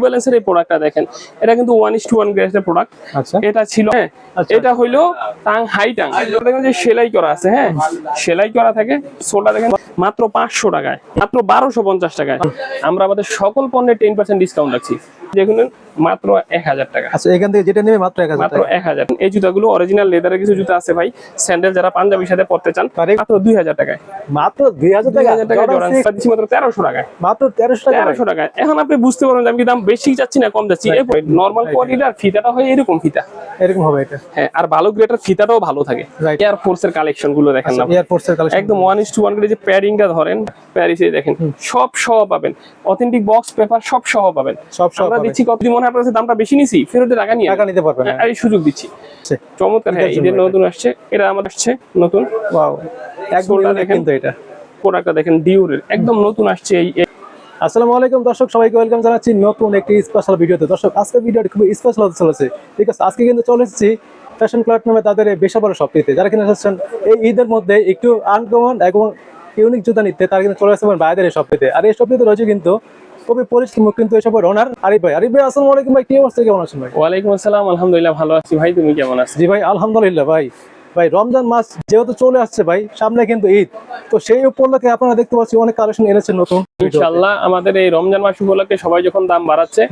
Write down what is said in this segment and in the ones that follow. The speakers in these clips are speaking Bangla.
ব্যালেন্সের এই প্রোডাক্টটা দেখেন, এটা কিন্তু 1:1 গ্রেডের প্রোডাক্ট। আচ্ছা, এটা ছিল হ্যাঁ, এটা হইলো টাং হাই টাং, দেখেন যে সেলাই করা আছে, হ্যাঁ সেলাই করা থাকে। সোলটা দেখেন মাত্র 500 টাকায়, মাত্র 1250 টাকায় আমরা আমাদের সকল পণ্যে 10% ডিসকাউন্ট রাখছি। দেখুন মাত্র 1000 টাকা। আচ্ছা, এখান থেকে যেটা নেবে মাত্র 1000 মাত্র টাকা। 1000। এই জুতাগুলো অরিজিনাল লেদারের কিছু জুতা আছে ভাই, স্যান্ডেল যারা পাঞ্জাবির সাথে পড়তে চান, মাত্র 2000 টাকায়। মাত্র 2000 টাকা? 2000 টাকা জর্ডান দিচ্ছি মাত্র 1300 টাকায়। মাত্র 1300 টাকা? 1300 টাকায়। এখন আপনি বুঝতে পারবেন যে আমি কি দাম বেশি যাচ্ছি না কম যাচ্ছি। এরপর নরমাল কোয়ালিটির ফিতাটা হয় এরকম ফিতা, এরকম হবে এটা। হ্যাঁ, আর ভালো গ্রেডের ফিতাটাও ভালো থাকে। এয়ার ফোর্সের কালেকশন গুলো দেখেন না, এয়ার ফোর্সের কালেকশন একদম 1:1 গ্রেডের যে প্যাডিংটা ধরেন প্যারিসে দেখেন, সব সহ পাবেন, অথেন্টিক বক্স পেপার সব সহ পাবেন। সব সহ আমরা দিচ্ছি কত, মনে হয় আপনার কাছে দামটা বেশি নিছি, ফেরতের টাকা নিয়ে টাকা নিতে পারবেন, আর এই সুযোগ দিচ্ছি। চমৎকার। হ্যাঁ, ঈদের নতুন আসছে, এটা আমাদের আসছে নতুন। ওয়াও, একদম দেখেন তো এটা প্রোডাক্টটা দেখেন ডিউরের, একদম নতুন আসছে এই। আসসালামু আলাইকুম দর্শক, সবাইকে ওয়েলকাম জানাচ্ছি নতুন একটি স্পেশাল ভিডিওতে। দর্শক, আজকে ভিডিওটি খুবই স্পেশাল হতে চলেছে। ঠিক আছে, আজকে কিন্তু চলে এসেছি ফ্যাশন প্ল্যাটফর্মে তাদের এই বেশ বড় শপটিতে। যারা কিনা এসেছেন এই ঈদের মধ্যে একটু আনকমন এবং ইউনিক জুতা নিতে, তারা কিন্তু চলে এসেছেন বাইরের এই শপটিতে। আর এই শপটিতে রয়েছে কিন্তু খুবই পরিচিত মুখ কিন্তু এসব ওনার আরিফ ভাই। আরিফ ভাই, আসসালামু আলাইকুম ভাই, কি অবস্থা, কেমন আছেন ভাই? ওয়ালাইকুম আসসালাম, আলহামদুলিল্লাহ ভালো আছি ভাই, তুমি কেমন আছো? জি ভাই, আলহামদুলিল্লাহ ভাই। ভাই, রমজান মাস যেহেতু চলে আসছে ভাই, সামনে কিন্তু ঈদ, তো সেই উপলক্ষে আপনারা দেখতে পাচ্ছি অনেক কালেকশন এনেছেন নতুন। ইনশাআল্লাহ আমাদের এই রমজান মাস উপলক্ষে সবাই যখন দাম বাড়াচ্ছে,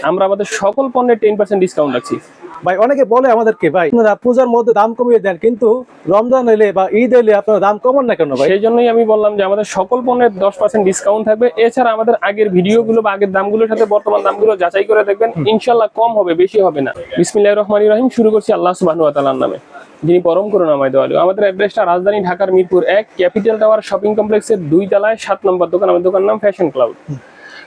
আমরা আমাদের সকল পণ্যে 10% ডিসকাউন্ট রাখছি। ভাই, অনেকে বলে আমাদেরকে ভাই আপনারা পূজার মধ্যে দাম কমিয়ে দেন, কিন্তু রমজান এলে বা ঈদ এলে আপনারা দাম কমান না কেন ভাই? সেই জন্যই আমি বললাম যে আমাদের সকল পণ্যের 10% ডিসকাউন্ট থাকবে। এছাড়া আমাদের আগের ভিডিওগুলো বা আগের দামগুলোর সাথে বর্তমান দামগুলো যাচাই করে দেখবেন, ইনশাআল্লাহ কম হবে, বেশি হবে না। বিসমিল্লাহির রহমানির রহিম। শুরু করছি আল্লাহ সুবহানাহু ওয়া তাআলার নামে, যিনি পরম করুণাময় দয়ালু। আমাদের অ্যাড্রেসটা রাজধানী ঢাকার মিরপুর 1 ক্যাপিটাল টাওয়ার শপিং কমপ্লেক্সের 2 তলায় 7 নম্বর দোকান। আমাদের দোকানের নাম ফ্যাশন ক্লাউড।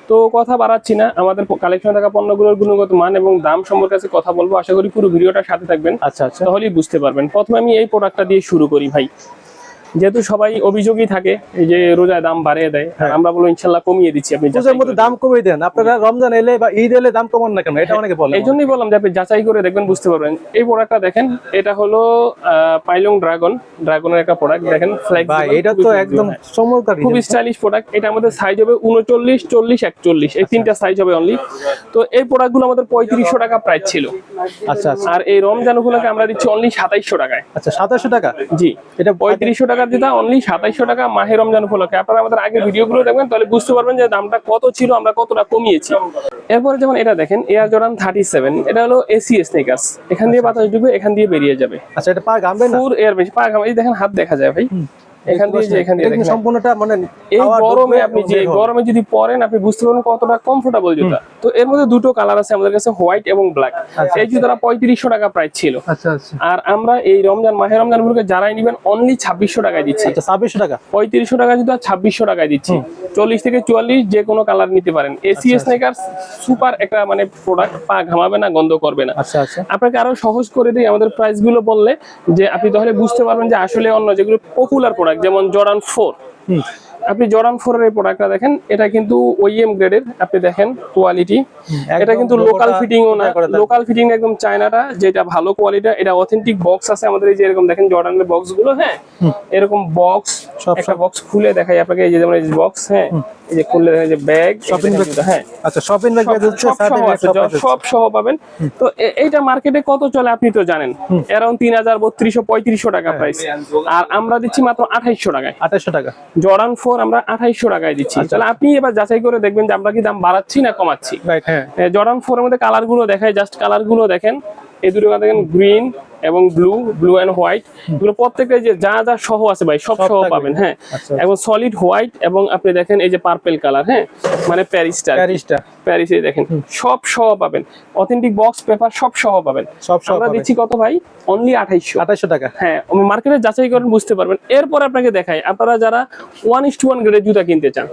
তো কথা বাড়াচ্ছি না, আমাদের কালেকশনে থাকা পণ্যগুলোর গুণগত মান এবং দাম সম্পর্কে কথা বলবো। আশা করি পুরো ভিডিওটার সাথে থাকবেন, আচ্ছা, তাহলেই বুঝতে পারবেন। প্রথমে আমি এই প্রোডাক্টটা দিয়ে শুরু করি ভাই, যেহেতু সবাই অভিযোগই থাকে এই যে রোজায় দাম বাড়িয়ে দেয়, আর আমরা বলবো ইনশাআল্লাহ কমিয়ে দিচ্ছি। আপনি পূজার মধ্যে দাম কমিয়ে দেন, আপনারা রমজান এলে বা ঈদ এলে দাম কমান না কেন, এটা অনেকে বলে। এই জন্যই বললাম যে আপনি যাচাই করে দেখবেন, বুঝতে পারবেন। এই প্রোডাক্টটা দেখেন, এটা হলো পাইলং ড্রাগনের একটা প্রোডাক্ট দেখেন, ভাই এটা তো একদম চমৎকার, খুব স্টাইলিশ প্রোডাক্ট। এটা আমাদের সাইজ হবে 39, 40, 41, এই তিনটা সাইজ হবে অনলি। তো এই প্রোডাক্টগুলো আমাদের 3500 টাকা প্রাইস ছিল। আচ্ছা, আর এই রমজান উপলক্ষে আমরা দিচ্ছি অনলি 2700 টাকায়। আচ্ছা, 2700 টাকা? জি, এটা 3500 টাকার যেটা অনলি 2700 টাকা মাহে রমজান উপলক্ষে। আপনারা আমাদের আগের ভিডিওগুলো দেখবেন, তাহলে বুঝতে পারবেন যে দামটা কত ছিল, আমরা কতটা কমিয়েছি। এরপরে যেমন এটা দেখেন, এয়ার জর্ডান 37, এটা হলো এসি স্নিকার্স। এখান দিয়ে বাতাস ঢুকবে, এখান দিয়ে বেরিয়ে যাবে। আচ্ছা, এটা পা ঘামবে না? পুর এয়ার বেশি পা ঘামবে। এই দেখেন হাত দেখা যায় ভাই, এখান দিয়ে যে এখান দিয়ে দেখেন সম্পূর্ণটা, মানে এই গরমে আপনি যে গরমে যদি পরেন, আপনি বুঝতে পারবেন কতটা কমফোর্টেবল জুতা। তো এর মধ্যে দুটো কালার আছে আমাদের কাছে, হোয়াইট এবং ব্ল্যাক। এই জুতাটা 3500 টাকা প্রাইস ছিল। আচ্ছা, আচ্ছা। আর আমরা এই মাহে রমজান উপলক্ষে যারাই নিবেন অনলি 2600 টাকায় দিচ্ছি। আচ্ছা, 2600 টাকা? 3500 টাকা জুতা 2600 টাকায় দিচ্ছি। 40 থেকে 44 যে কোনো কালার নিতে পারেন। এসি স্নিকার্স সুপার একটা মানে প্রোডাক্ট, পা ঘামাবে না, গন্ধ করবে না। আচ্ছা, আচ্ছা। আপনাকে আরো সহজ করে দিই আমাদের প্রাইস গুলো বললে, যে আপনি তাহলে বুঝতে পারবেন যে আসলে অন্য যেগুলো পপুলার প্রোডাক্ট, যেমন জর্ডান 4, আপনি জর্ডান 4 এর প্রোডাক্টটা দেখেন, এটা কিন্তু ওইএম গ্রেডের। আপনি দেখেন কোয়ালিটি, এটা কিন্তু লোকাল ফিটিংও না, লোকাল ফিটিং একদম চায়নাটা, যেটা ভালো কোয়ালিটি। এটা অথেন্টিক বক্স আছে আমাদের, এই যে এরকম দেখেন জর্ডানের বক্স গুলো, হ্যাঁ এরকম বক্স। একটা বক্স খুলে দেখাই আপনাকে, এই যে যেমন এই বক্স, হ্যাঁ এই যে খুললে দেখেন যে ব্যাগ, শপিং ব্যাগ। হ্যাঁ, আচ্ছা, শপিং ব্যাগ হচ্ছে সব সহ পাবেন। তো এইটা মার্কেটে কত চলে আপনি তো জানেন, अराउंड 3000, 3200, 3500 টাকা প্রাইস। আর আমরা দিচ্ছি মাত্র 2800 টাকায়। 2800 টাকা জর্ডান 4 আমরা 2800 টাকায় দিচ্ছি। তাহলে আপনি এবার যাচাই করে দেখবেন যে আমরা কি দাম বাড়াচ্ছি না কমাচ্ছি। জর্ডান 4 এর মধ্যে কালার গুলো দেখাই, জাস্ট কালার গুলো দেখেন। এই দুটো দেখেন, গ্রিন এবং ব্লু এন্ড হোয়াইট। এগুলো প্রত্যেকটা যে যা যা সহ আছে ভাই, সব সহ পাবেন। হ্যাঁ, এবং সলিড হোয়াইট, এবং আপনি দেখেন এই যে পার্পল কালার, হ্যাঁ মানে প্যারিসে দেখেন, সব সহ পাবেন। অথেন্টিক বক্স পেপার সব সহ পাবেন। আমরা দিচ্ছি কত ভাই? অনলি 2800 টাকা। হ্যাঁ, মার্কেটে যাচাই করেন, বুঝতে পারবেন। এরপর আপনাকে দেখাই, আপনারা যারা 1:1 গ্রেডের জুতা কিনতে চান,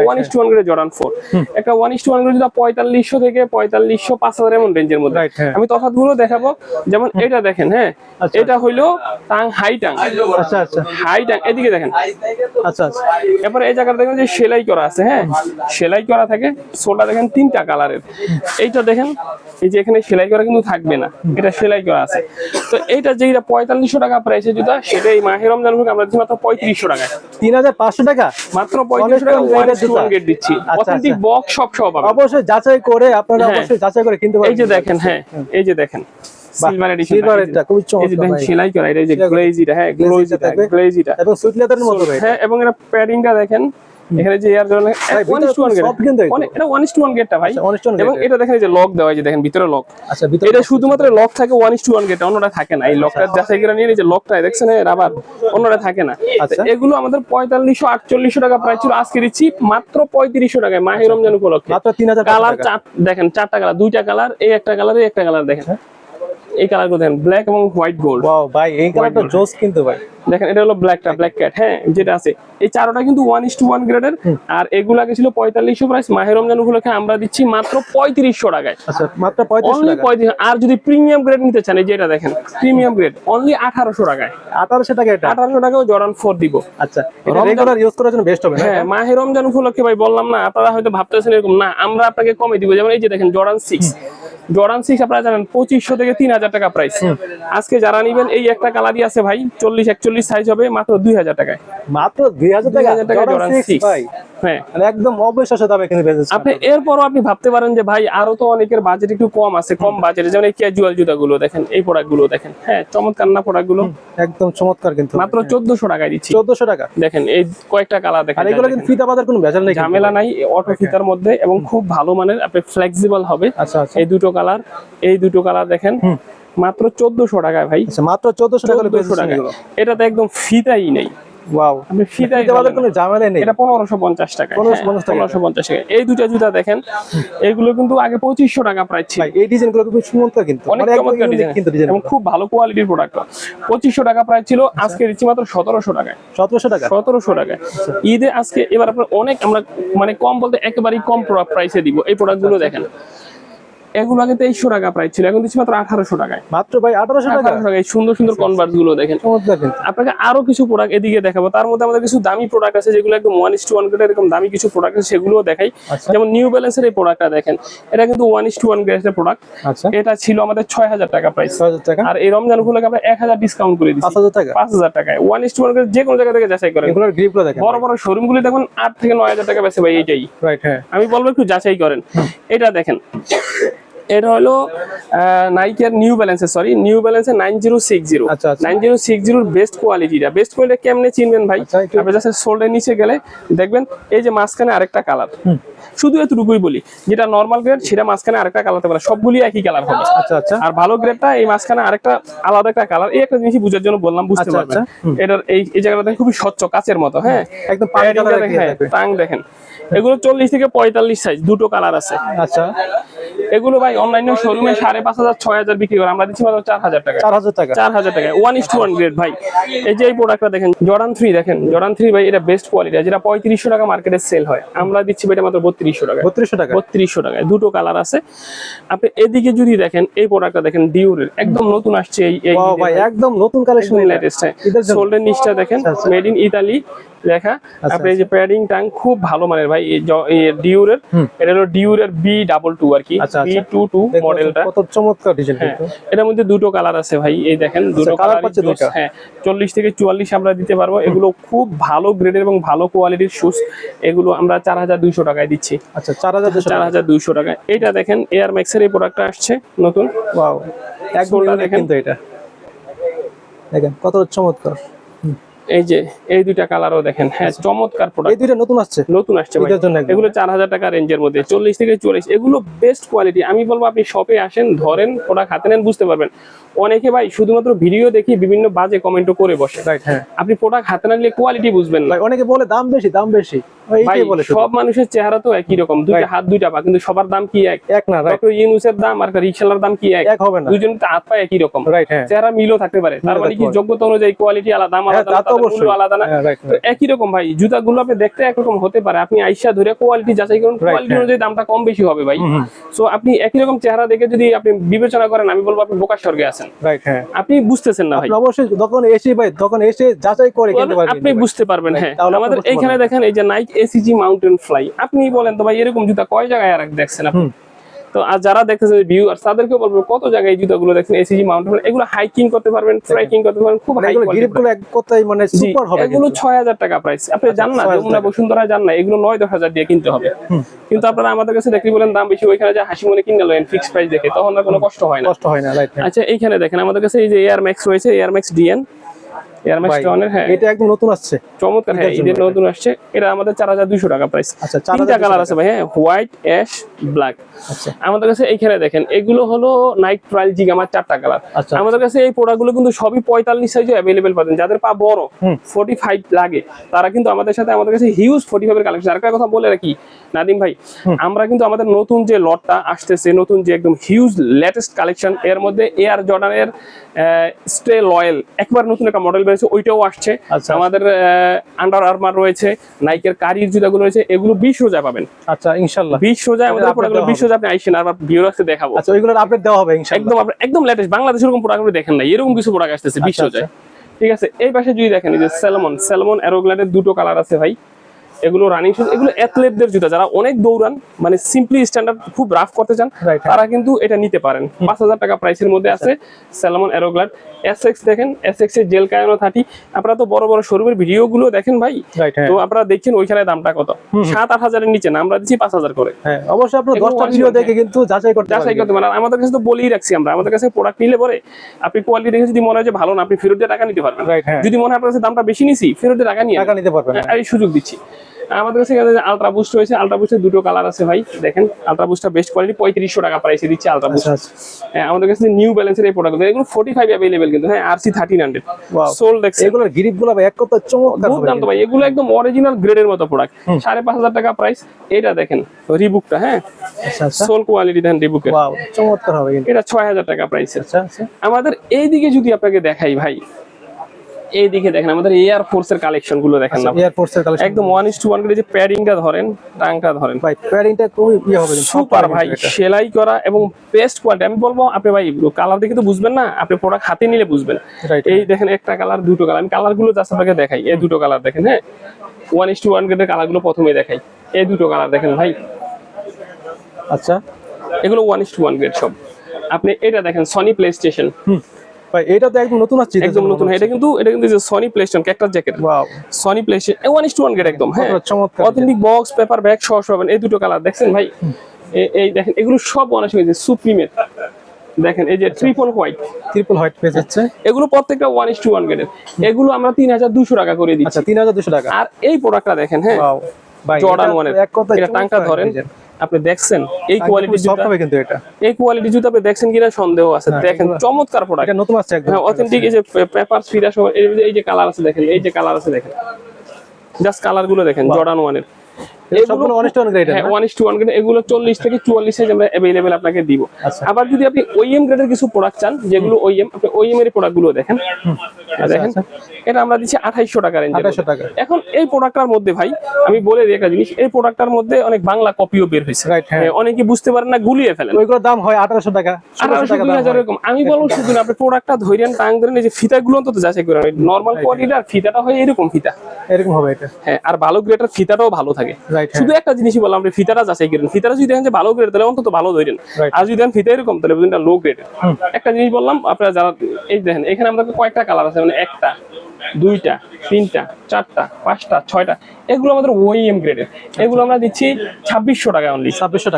1:1 গ্রেড জর্ডান 4, একটা 1:1 গ্রেড জুতা 4500 থেকে 4500, 5000 এমন রেঞ্জের মধ্যে। আমি তফাৎগুলো দেখাবো। যেমন এটা দেখেন, হ্যাঁ হ্যাঁ আচ্ছা। এটা হইলো টাং হাই টাং, আচ্ছা আচ্ছা হাই টাং, এদিকে দেখেন। আচ্ছা আচ্ছা এরপরে এই জায়গাটা দেখেন যে সেলাই করা আছে, হ্যাঁ সেলাই করা থাকে। সোলটা দেখেন 3টা কালারের। এইটা দেখেন এই যে এখানে সেলাই করা কিন্তু থাকবে না, এটা সেলাই করা আছে। তো এইটা যেটা 4500 টাকা প্রাইসে জুতা, সেটা এই মাহে রমজান উপলক্ষে আমরা দিচ্ছি মাত্র 3500 টাকায়। 3500 টাকা মাত্র 3500 টাকা ওয়ান টু ওয়ান গেট দিচ্ছি। আচ্ছা, অথেন্টিক আচ্ছা। বক্স সব সহ পাবেন। অবশ্যই যাচাই করে আপনারা হ্যাঁ। অবশ্যই যাচাই করে কিনতে পারবেন। এই যে দেখেন, হ্যাঁ এই যে দেখেন সিলভার এডিশন, সিলভার এটা খুবই এই যে চমৎকার দেখেন ভাই। সেলাই করা, এটা এই যে গ্লেজিটা, হ্যাঁ গ্লেজিটা, থাকবে। গ্লেজিটা এবং সুইট লেদারের মতো ভাই। হ্যাঁ। এবং এটা প্যাডিংটা দেখেন, এখানে যে এয়ার জন্য ভাই, ভিতরে খুব soft কিন্তু এটা। এটা 1:1 গেটটা ভাই। আচ্ছা, 1:1 এবং গেটের। এটা দেখেন এই যে লক দেওয়া, এই যে দেখেন ভিতরে লক। আচ্ছা ভিতরে এটা শুধুমাত্র লক থাকে 1:1 গেটে, অন্যটা থাকে না। এই লকটা যাচাই করে নিয়ে এই যে লকটা দেখছেন রাবার, অন্যটা থাকে না। আচ্ছা। তো এগুলো আমাদের 4500 4800 টাকা প্রাইস ছিল, আজকে দিচ্ছি মাত্র 3500 টাকায় মাহে রমজান উপলক্ষে। মাত্র 3000 কালার টাকা। দেখেন 4টা কালার, 2টা কালার, এই একটা কালার, এই একটা কালার দেখেন। এই কালারগুলো দেখেন, ব্ল্যাক এবং হোয়াইট গোল্ড। ওয়াও ভাই এই কালারটা জোস কিন্তু ভাই। দেখেন এটা হলো ব্ল্যাকটা, ব্ল্যাক ক্যাট, হ্যাঁ যেটা আছে। এই চারোটা কিন্তু 1:1 গ্রেডের। আর এগুলো আগে ছিল 4500 প্রাইস, মাহে রমজান উপলক্ষে আমরা দিচ্ছি মাত্র 3500 টাকায়। আচ্ছা মাত্র 3500 অনলি টাকা। 3500। আর যদি প্রিমিয়াম গ্রেড নিতে চান, এই যেটা দেখেন প্রিমিয়াম গ্রেড, অনলি 1800 টাকায়। 1800 টাকা এটা। 1800 টাকাও জর্ডান 4 দিব। আচ্ছা এটা রেগুলার ইউজ করার জন্য বেস্ট হবে না? হ্যাঁ মাহে রমজান উপলক্ষে ভাই বললাম না, আপনারা হয়তো ভাবতেছেন এরকম না, আমরা আপনাকে কমে দিব। যেমন এই যে দেখেন জর্ডান 6, জর্ডান 6 আপনারা জানেন 2500 থেকে 3000 টাকা প্রাইস। আজকে যারা নিবেন এই একটা কালারই আছে ভাই, 40 41 সাইজ হবে মাত্র 2000 টাকায়। মাত্র 2000 টাকা 2000 টাকা জর্ডান জর্ডান 6 6 ভাই। হ্যাঁ। মানে একদম অবিশ্বাস্য দামে কিন্তু বেচেছে। আপনি এরপরও আপনি ভাবতে পারেন যে ভাই আরো তো অনেকের বাজেট একটু কম আছে, কম বাজেটে, যেমন এই ক্যাজুয়াল জুতাগুলো দেখেন, এই প্রোডাক্টগুলো দেখেন, হ্যাঁ চমৎকার না প্রোডাক্টগুলো। একদম চমৎকার কিন্তু। মাত্র 1400 টাকায় দিচ্ছি। 1400 টাকা। দেখেন এই কয়েকটা কালার দেখেন, আর এগুলো কিন্তু ফিতা বাঁধার কোনো ভেজাল নেই, ঝামেলা নাই, অটো ফিতার মধ্যে এবং খুব ভালো মানের, আপনি ফ্লেক্সিবল হবে। আচ্ছা আচ্ছা। এই দুটো কালার দেখেন মাত্র 1400 টাকায় ভাই। আচ্ছা মাত্র 1400 টাকা 1400 টাকা। এটাতে একদম ফিতাই নেই। ওয়াও আপনি ফিতাই ফিতা বাঁধার কোনো ঝামেলা নেই। এটা 1550 টাকা। 1550 টাকা। 1550 টাকা। এই দুটো জুতা দেখেন, এগুলো কিন্তু আগে 2500 টাকা প্রাইস ছিল। ভাই এই ডিজাইনগুলো খুব চমৎকার কিন্তু। অনেক মানে একদম চমৎকার ইউনিক ডিজাইন কিন্তু ডিজাইন। এবং খুব ভালো কোয়ালিটির প্রোডাক্ট। 2500 টাকা প্রাইস ছিল, আজকে দিচ্ছি মাত্র 1700 টাকায়। 1700 টাকা। 1700 টাকায় ঈদে আজকে। এবার আপনার অনেক আমরা মানে কম বলতে একেবারেই কম প্রাইসে দিব এই প্রোডাক্টগুলো দেখেন। এগুলো আগে 2300 টাকা প্রাইস ছিল, এখন দিচ্ছি মাত্র 1800 টাকায়। মাত্র ভাই 1800 টাকা। 1800 টাকায় সুন্দর সুন্দর কনভার্স গুলো দেখেন। চমৎকার কিন্তু। আপনাকে আরো কিছু প্রোডাক্ট এদিকে দেখাবো, তার মধ্যে আমাদের কিছু দামি প্রোডাক্ট আছে যেগুলো একদম 1:1 গ্রেড, এরকম দামি কিছু প্রোডাক্ট আছে সেগুলোও দেখাই। আচ্ছা। যেমন নিউ ব্যালেন্সের এই প্রোডাক্টটা দেখেন, এটা কিন্তু 1:1 গ্রেডের প্রোডাক্ট। আচ্ছা এটা ছিল আমাদের 6000 টাকা প্রাইস। 6000 টাকা। আর এই রমজান উপলক্ষে আমরা 1000 ডিসকাউন্ট করে দিচ্ছি 5000 টাকা। 5000 টাকায়। 1:1 গ্রেড যে কোনো জায়গা থেকে যাচাই করেন। এগুলোর গ্রিপগুলো দেখেন। বড় বড় শোরুম গুলি দেখুন 8 থেকে 9000 টাকা বেচে ভাই এইটাই। রাইট হ্যাঁ। আমি বলবো একটু যাচাই করেন। এটা দেখেন, এটা হলো নাইকের নিউ ব্যালেন্সের, সরি নিউ ব্যালেন্সের 9060। আচ্ছা, আচ্ছা। 9060 বেস্ট কোয়ালিটিটা। বেস্ট কোয়ালিটি কেমনে চিনবেন ভাই? আচ্ছা, একটু- আপনি জাস্ট সোল্ডের নিচে গেলে দেখবেন এই যে মাঝখানে আরেকটা কালার, শুধু এতটুকুই বলি, যেটা নরমাল গ্রেড সেটা মাঝখানে আরেকটা কালার হতে পারে, সবগুলি একই কালার হবে। আচ্ছা আচ্ছা। আর ভালো গ্রেডটা এই মাঝখানে আরেকটা আলাদা একটা কালার। এই একটা জিনিস বুঝার জন্য বললাম, বুঝতে আচ্ছা, পারবেন। আচ্ছা। এটার এই জায়গাটা দেখেন খুবই স্বচ্ছ কাচের মতো, হ্যাঁ একদম পানি Padding টা কালার দেখেন, হ্যাঁ, টাং দেখেন। এগুলো 40 থেকে 45 সাইজ, দুটো কালার আছে। আচ্ছা এগুলো ভাই অনলাইনে শোরুমে 5500 6000 বিক্রি করে, আমরা দিচ্ছি মাত্র 4000 টাকা। 4000 টাকা। 4000 টাকায় 1:1 গ্রেড ভাই। এই যে এই প্রোডাক্টটা দেখেন, জর্ডান 3 দেখেন, জর্ডান 3 ভাই এটা বেস্ট কোয়ালিটি, যেটা 3500 টাকা মার্কেটে সেল হয়, আমরা দিচ্ছি এটা মাত্র 3200 টাকা। 3200 টাকা। 3200 টাকায় দুটো কালার আছে। আপনি এদিকে যদি দেখেন, এই প্রোডাক্টটা দেখেন ডিউরের, একদম নতুন আসছে এই ওয়াও ভাই একদম নতুন কালেকশন লেটেস্ট। এদের জন্য। সোল্ডের নিচটা দেখেন আচ্ছা। মেড ইন ইতালি লেখা। আচ্ছা, আপনি এই যে প্যাডিং টাং খুব ভালো মানের ভাই, এই ডিউরের, এটা হলো ডিউরের B22 আর কি, আচ্ছা, আচ্ছা। B22 দেখুন মডেলটা। কত চমৎকার ডিজাইন হ্যাঁ, কিন্তু। এটার মধ্যে দুটো কালার আছে ভাই, এই দেখেন দুটো কালার কালার পাচ্ছে দুটো। হ্যাঁ 40 থেকে 44 আমরা দিতে পারবো। এগুলো খুব ভালো গ্রেডের এবং ভালো কোয়ালিটির শুজ। এগুলো আমরা 4200 টাকায় দিচ্ছি। আচ্ছা 4200 টাকা। 4200 টাকায়। এটা দেখেন এয়ার ম্যাক্সের এই প্রোডাক্টটা আসছে নতুন। ওয়াও একদম সোলটা ইউনিক দেখেন। কিন্তু এটা দেখেন কত চমৎকার। এই যে এই দুইটা কালারও দেখেন, হ্যাঁ চমৎকার এই প্রোডাক্ট, দুইটা নতুন আসছে। নতুন আসছে ভাই। এটার জন্য একদম। এগুলো 4000 টাকা রেঞ্জের মধ্যে, 40 থেকে 44। এগুলো বেস্ট কোয়ালিটি। আমি বলবো আপনি শপে আসেন, ধরেন প্রোডাক্ট হাতে নেন, বুঝতে পারবেন। অনেকে ভাই শুধুমাত্র ভিডিও দেখি বিভিন্ন বাজে কমেন্টও করে বসে। রাইট হ্যাঁ। আপনি প্রোডাক্ট হাতে না নিলে কোয়ালিটি বুঝবেন না ভাই অনেকে বলে দাম বেশি দাম বেশি। ভাই। এইটাই বলে শুধু। সব মানুষের চেহারা তো একই রকম, দুইটা হাত দুইটা পা, কিন্তু সবার দাম কি এক? এক না রাইট। ডক্টর ইউনূসের দাম আর রিকশালার দাম কি এক? এক হবে না। দুইজন তো হাত পা একই রকম, রাইট হ্যাঁ। চেহারা মিলও থাকতে পারে, তার মানে কি থাকতে পারে। যোগ্যতা অনুযায়ী কোয়ালিটি আলাদা, দাম হ্যাঁ, আলাদা তা না, তো তাদের অবশ্যই। মূল্য আলাদা না। হ্যাঁ, right, তো একই রকম ভাই, জুতাগুলো আপনি দেখতে একরকম হতে পারে, আপনি আইসা ধরে কোয়ালিটি যাচাই করুন, কোয়ালিটি হ্যাঁ। অনুযায়ী দামটা কম বেশি হবে ভাই। সো আপনি একই রকম চেহারা দেখে যদি আপনি বিবেচনা করেন, আমি বলবো আপনি বোকার স্বর্গে আছেন। পাচ্ছেন, রাইট, হ্যাঁ। আপনি বুঝতেছেন না ভাই। আপনি অবশ্যই তখন এসে যাচাই করে কিনতে পারবেন, আপনি বুঝতে পারবেন। হ্যাঁ, তাহলে আপনি আমাদের বুঝতে এইখানে পারবেন। দেখেন এই যে নাইক এসিজি মাউন্টেন ফ্লাই, আপনি বলেন তো ভাই এরকম জুতা কয় জায়গায় আর দেখছেন আপনি? তো আর যারা দেখতেছে ভিউয়ার্স তাদেরকেও বলবো কত জায়গায় এই জুতাগুলো দেখছেন এসিজি মাউন্টেন, এগুলো হাইকিং করতে পারবেন, ট্রেকিং করতে পারবেন, খুব হাই এগুলো কোয়ালিটি। গ্রিপগুলো এক কথায় মানে সুপার হবে এগুলো কিন্তু। 6000 টাকা প্রাইস। আপনি জান না 6000 যমুনা টাকা। বসুন্ধরা জান না, এগুলো 9-10 হাজার দিয়ে কিনতে হবে। কিন্তু আপনারা আমাদের কাছে দেখি বলেন দাম বেশি, ওইখানে যে হাসি মনে কিনে নেন ফিক্স প্রাইস দেখে, তখন আর কোনো কষ্ট হয় না। কষ্ট হয় না, রাইট। আচ্ছা এইখানে দেখেন আমাদের কাছে এই যে এয়ার ম্যাক্স রয়েছে, Air Max DN, Air Max টনের। হ্যাঁ, এটা একদম নতুন আসছে, চমৎকার। হ্যাঁ, ঈদের নতুন আসছে, এটা আমাদের 4200 টাকা প্রাইস। আচ্ছা, তিনটা কালার আছে ভাই। হ্যাঁ, হোয়াইট, অ্যাশ, ব্ল্যাক। আচ্ছা আমাদের কাছে এইখানে দেখেন এগুলো হলো নাইট ট্রায়াল জিগামার 4টা কালার। আচ্ছা। আমাদের কাছে এই প্রোডাক্টগুলো কিন্তু সবই 45 সাইজে अवेलेबल পাবেন। যাদের পা বড় 45 লাগে তারা কিন্তু আমাদের সাথে, আমাদের কাছে হিউজ 45 এর কালেকশন। আরেকটা কথা বলে রাখি নাদিম ভাই, আমরা কিন্তু আমাদের নতুন যে লটটা আসতেছে, নতুন যে একদম হিউজ লেটেস্ট কালেকশন, এর মধ্যে এয়ার জর্ডানের স্টে লয়াল একবার নতুন একটা মডেল বেরিয়েছে, ওইটাও আসছে। আচ্ছা। আমাদের আন্ডার আর্মার রয়েছে, নাইকের কারির জুতাগুলো রয়েছে, এগুলো 20 রোজা পাবেন। আচ্ছা, ইনশাআল্লাহ 20 রোজা আমাদের প্রোডাক্টগুলো 20 রোজা আপনি আইসেন আর ভিউয়ার্সকে দেখাবো। আচ্ছা, ওইগুলোর আপডেট দেওয়া হবে ইনশাআল্লাহ। একদম লেটেস্ট বাংলাদেশের এরকম প্রোডাক্ট আপনি দেখেন না, এরকম কিছু প্রোডাক্ট আসতেছে 20 রোজায়। ঠিক আছে, এই পাশে যদি দেখেন এই যে স্যালমন অ্যারোগ্লাইডের দুটো কালার আছে ভাই। এগুলো রানিং শুজ, এগুলো অ্যাথলেটদের জুতা, যারা অনেক দৌড়ান, মানে সিম্পলি স্ট্যান্ডার্ড খুব রাফ করতে চান, তারা কিন্তু এটা নিতে পারেন। 5000 টাকা প্রাইসের মধ্যে আছে স্যালমন অ্যারোগ্লাইড। এসএক্স দেখেন, এসএক্স এর জেল কায়নো 30। আপনারা তো বড় বড় শোরুমের ভিডিও গুলো দেখেন ভাই, তো আপনারা দেখছেন ওইখানে দামটা কত, 7-8 হাজারের নিচে না, আমরা দিচ্ছি 5000 করে। হ্যাঁ, অবশ্যই আপনারা 10টা ভিডিও দেখে কিন্তু যাচাই করতে পারেন। আমাদের কাছে তো বলেই রাখছি আমরা, আমাদের কাছে প্রোডাক্ট নিলে পরে আপনি কোয়ালিটি দেখে যদি মনে হয় যে ভালো না, আপনি ফেরত দিয়ে টাকা নিতে পারবেন। যদি মনে হয় আপনার কাছে দামটা বেশি নিছি, ফেরত দিয়ে টাকা নিতে পারবেন, এই সুযোগ দিচ্ছি। আমাদের কাছে আলট্রা বুস্ট রয়েছে, আলট্রা বুস্টের দুটো কালার আছে ভাই। দেখেন আলট্রা বুস্টটা বেস্ট কোয়ালিটি, 3500 টাকা প্রাইসে দিচ্ছে আলট্রা বুস্ট। আমাদের কাছে নিউ ব্যালেন্সের এই প্রোডাক্ট, এগুলো 45 अवेलेबल কিন্তু। হ্যাঁ, RC 1300 সোল দেখছেন, এগুলোর গ্রিপগুলো ভাই এক কথা চমৎকার হবে তো ভাই। এগুলো একদম অরিজিনাল গ্রেডের মতো প্রোডাক্ট, 5500 টাকা প্রাইস। এটা দেখেন রিবুকটা, হ্যাঁ সোল কোয়ালিটি দেখেন রিবুকের, ওয়াও চমৎকার হবে কিন্তু। এটা 6000 টাকা প্রাইস। আচ্ছা আচ্ছা। আমাদের এইদিকে যদি আপনাকে দেখাই ভাই, এইদিকে দেখেন আমাদের এয়ার ফোর্সের কালেকশন গুলো দেখেন না, এয়ার ফোর্সের কালেকশন একদম 1:1 করে যে প্যাডিংটা ধরেন, টাংটা ধরেন ভাই, প্যাডিংটা খুবই হবে সুপার ভাই, সেলাই করা এবং বেস্ট কোয়ালিটি। আমি বলবো আপনি ভাই কালার দেখে তো বুঝবেন না, আপনি প্রোডাক্ট হাতে নিলে বুঝবেন। এই দেখেন একটা কালার, দুটো কালার, আমি কালার গুলো জাস্ট আপনাকে দেখাই। এই দুটো কালার দেখেন, হ্যাঁ 1:1 গ্রেডের কালার গুলো প্রথমে দেখাই। এই দুটো কালার দেখেন ভাই। আচ্ছা, এগুলো 1:1 গ্রেড সব। আপনি এটা দেখেন সনি প্লে স্টেশন ভাই, এটা তো একদম নতুন আসছে, একদম নতুন। এটা কিন্তু যে Sony play station cactus jacket, wow Sony play station 1:1 grade একদম। হ্যাঁ, চমৎকার অথেন্টিক বক্স পেপার ব্যাগ সহ পাবেন। এই দুটো কালার দেখছেন ভাই, এই দেখেন এগুলো সব 1:1 সুপ্রিমের। দেখেন এই যে ট্রিপল হোয়াইট পেয়ে যাচ্ছে, এগুলো প্রত্যেকটা 1:1 গ্রেডের। এগুলো আমরা 3200 টাকা করে দিচ্ছি। আচ্ছা, 3200 টাকা। আর এই প্রোডাক্টটা দেখেন, হ্যাঁ জর্ডান 1 এর, এটা টাংটা ধরেন, আপনি দেখছেন এই কোয়ালিটির জুতা হবে কিন্তু। এটা এই কোয়ালিটির জুতা আপনি দেখছেন কিনা সন্দেহ আছে। দেখেন চমৎকার প্রোডাক্ট, এটা নতুন আসছে একদম। হ্যাঁ, অথেন্টিক। এই যে পেপার ফিরা সহ এই যে কালার আছে দেখেন, এই যে কালার আছে দেখেন, জাস্ট কালার গুলো দেখেন জর্ডান 1 এর। সবগুলো 1:1 গ্রেড। হ্যাঁ, 1:1 গ্রেড। এগুলো 40 থেকে 44 সাইজ আমরা अवेलेबल আপনাকে দিব। আবার যদি আপনি OEM গ্রেডের কিছু প্রোডাক্ট চান, যেগুলো OEM, আপনি OEM এর প্রোডাক্ট গুলো দেখেন। দেখেন এটা আমরা দিচ্ছি 2800 টাকা রেঞ্জে। 2800 টাকা। এখন এই প্রোডাক্টটার মধ্যে ভাই আমি বলে দিই একটা জিনিস, এই প্রোডাক্টটার মধ্যে অনেক বাংলা কপিও বের হয়েছে। অনেকে বুঝতে পারেন না, গুলিয়ে ফেলেন। ওইগুলোর দাম হয় 1800 টাকা, 1800 টাকা, 2000 এরকম। আমি বলবো শুধু আপনি প্রোডাক্টটা ধরেন, টাং ধরেন, এই যে ফিতাগুলো অন্তত যাচাই করেন। নরমাল কোয়ালিটি আর ফিতাটা হয় এরকম ফিতা, এরকম হবে এটা। হ্যাঁ, আর ভালো গ্রেডের ফিতাটাও ভালো থাকে। শুধু একটা জিনিসই বললাম, আপনি ফিতাটা যাচাই করেন। ফিতাটা যদি দেখেন যে ভালো গ্রেড, তাহলে অন্তত ভালো ধরেন। আর যদি দেখেন ফিতা এরকম, তাহলে বুঝলেন লো গ্রেডের। একটা জিনিস বললাম, আপনারা যারা এই দেখেন এখানে আমাদের কয়েকটা কালার আছে, মানে একটা, দুইটা, তিনটা, চারটা, পাঁচটা, ছয়টা, এগুলো আমাদের OEM গ্রেডের। এগুলো আমরা দিচ্ছি 2600 টাকা অনলি। 2600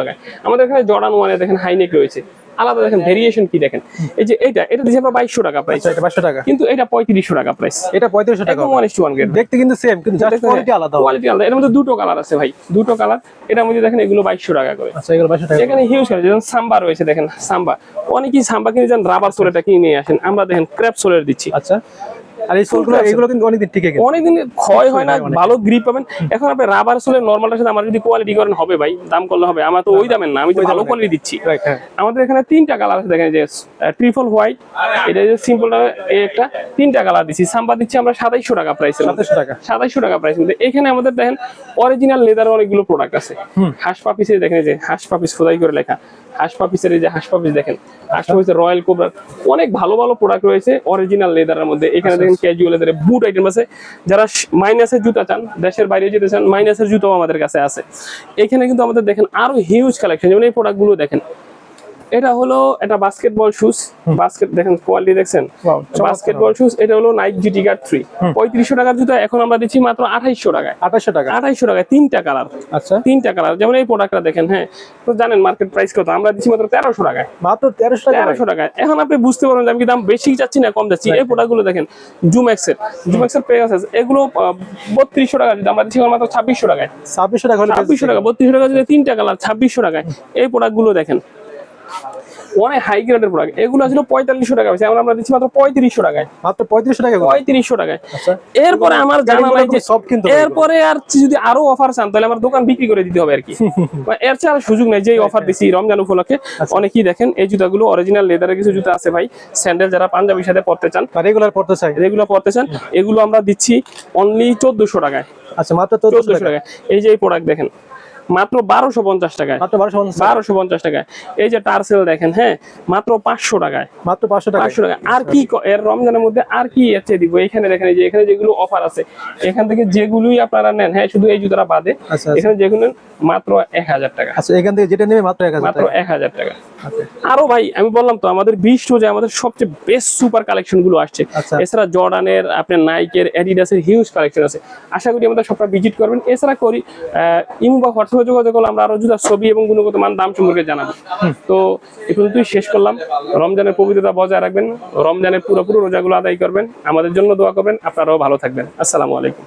টাকায়। আমাদের এখানে জর্ডান 1 এ দেখেন হাইনেক রয়েছে, আলাদা দেখেন ভেরিয়েশন কি দেখেন। এই যে এটা দিচ্ছি আমরা 2200 টাকা প্রাইস। এটা 2200 টাকা, কিন্তু এটা 3500 টাকা প্রাইস। এটা 3500 টাকা। 1:1 গ্রেড দেখতে কিন্তু সেম, কিন্তু জাস্ট কোয়ালিটি আলাদা। কোয়ালিটি আলাদা। এর মধ্যে দুটো কালার আছে ভাই, দুটো কালার। এটার মধ্যে দেখেন এগুলো 2200 টাকা করে। আচ্ছা, এগুলো 2200 টাকা। এখানে হিউজ কালার, যেমন সাম্বা রয়েছে দেখেন, সাম্বা। অনেকেই সাম্বা কিনে যান, রাবার সোলেটা কিনে নিয়ে আসেন, আমরা দেখেন ক্র্যাপ সোলের দিচ্ছি। আচ্ছা, আর এই সোলগুলো এগুলো কিন্তু অনেকদিন টিকে গেছে, অনেকদিন ক্ষয় হয় না, ভালো গ্রিপ পাবেন। এখন আপনি রাবার সোলের নরমালটার সাথে আমার যদি কোয়ালিটি করেন হবে ভাই, দাম করলে হবে। আমার তো ওই দামের না, আমি তো ভালো কোয়ালিটি দিচ্ছি। আমাদের এখানে তিনটা কালার আছে দেখেন, যে ট্রিপল হোয়াইট, এটা যে সিম্পলটা একটা, তিনটা কালার দিচ্ছি। সাম্বা দিচ্ছি আমরা 2700 টাকা প্রাইসে। 2700 টাকা প্রাইস। এখানে আমাদের দেখেন অরিজিনাল লেদারের অনেকগুলো প্রোডাক্ট আছে। হাঁস পাপিসে দেখেন, যে হাঁস পাপিস খোদাই করে লেখা, হাঁস পাপিসের এই যে হাঁস পাপিস দেখেন, হাঁস পাপিসের রয়্যাল কোবরা, অনেক ভালো ভালো প্রোডাক্ট রয়েছে অরিজিনাল লেদারের মধ্যে। এখানে দেখেন ক্যাজুয়াল লেদারের বুট আইটেম আছে, যারা মাইনাসের জুতা চান, দেশের বাইরে যেতে চান, মাইনাসের জুতাও আমাদের কাছে আছে। এখানে কিন্তু আমাদের দেখেন আরো হিউজ কালেকশন, যেমন এই প্রোডাক্টগুলো দেখেন, এটা হলো এটা বাস্কেটবল শুজ, বাস্কেট দেখেন কোয়ালিটি দেখছেন, বাস্কেটবল শুজ। এটা হলো নাইক জিটি গার্ড 3, 3500 টাকার জুতা এখন আমরা দিচ্ছি মাত্র 2800 টাকায়। 2800 টাকা। 2800 টাকায় 3টা কালার, আচ্ছা 3টা কালার। যেমন এই প্রোডাক্টটা দেখেন, হ্যাঁ তো জানেন মার্কেট প্রাইস কত, আমরা দিচ্ছি মাত্র 1300 টাকায়। মাত্র 1300 টাকা। 1300 টাকায়। এখন আপনি বুঝতে পারবেন যে আমি কি দাম বেশি যাচ্ছি না কম যাচ্ছি। এই প্রোডাক্টগুলো দেখেন, জুমেক্সের পেগাসাস, এগুলো 3200 টাকা যদি আমরা দিচ্ছি মাত্র 2600 টাকায়। 2600 টাকা হলে 2600 টাকা, 3200 টাকা যদি 3টা কালার 2600 টাকায়। এই প্রোডাক্টগুলো দেখেন অনেক হাই গ্রেডের প্রোডাক্ট, এগুলো ছিল 4500 টাকা, আমরা দিচ্ছি মাত্র 3500 টাকায়। মাত্র 3500 টাকা। 3500 টাকায়। আচ্ছা এরপরে আমার জানা নাই যে সব কিন্তু এরপরে আর যদি আরো অফার চান তাহলে আমার দোকান বিক্রি করে দিতে হবে আর কি। এর চেয়ে আর সুযোগ নাই যে অফার দিছি রমজান উপলক্ষে। অনেকেই দেখেন এই জুতাগুলো অরিজিনাল লেদারের কিছু জুতা আছে ভাই, স্যান্ডেল যারা পাঞ্জাবির সাথে পরতে চান, রেগুলার পড়তে চাই, রেগুলার পরতে চান, এগুলো আমরা দিচ্ছি অনলি 1400 টাকায়। আচ্ছা মাত্র 1400 টাকা। এই যে এই প্রোডাক্ট দেখেন মাত্র 1250 টাকায়, মাত্র 1250 টাকায়। এই যে টার্সেল দেখেন, হ্যাঁ মাত্র 500 টাকায়, মাত্র 500 টাকা। 500 টাকা। আর কি এর রমজানের মধ্যে আর কি এসে দিব, এখানে দেখেন এই যে এখানে যেগুলো অফার আছে, এখান থেকে যেগুলোই আপনারা নেন, হ্যাঁ শুধু এই জুতাটা বাদে, এখানে যেগুলো নেন মাত্র 1000 টাকা। আচ্ছা এখান থেকে যেটা নেবে মাত্র 1000 মাত্র 1000 টাকা। আরো ভাই আমি বললাম তো আমাদের 20 রোজে আমাদের সবচেয়ে বেস্ট সুপার কালেকশন গুলো আসছে। এছাড়া জর্ডানের, আপনার নাইকের, অ্যাডিডাসের হিউজ কালেকশন আছে। আশা করি আমাদের সবটা ভিজিট করবেন। এছাড়া করি ইমো বা হোয়াটসঅ্যাপে যোগাযোগ করলে আমরা আরো জুতা ছবি এবং গুণগত মান দাম সম্পর্কে জানাবো। তো এই পর্যন্তই শেষ করলাম। রমজানের পবিত্রতা বজায় রাখবেন, রমজানের পুরোপুরি রোজাগুলো আদায় করবেন, আমাদের জন্য দোয়া করবেন, আপনারাও ভালো থাকবেন। আসসালামু আলাইকুম।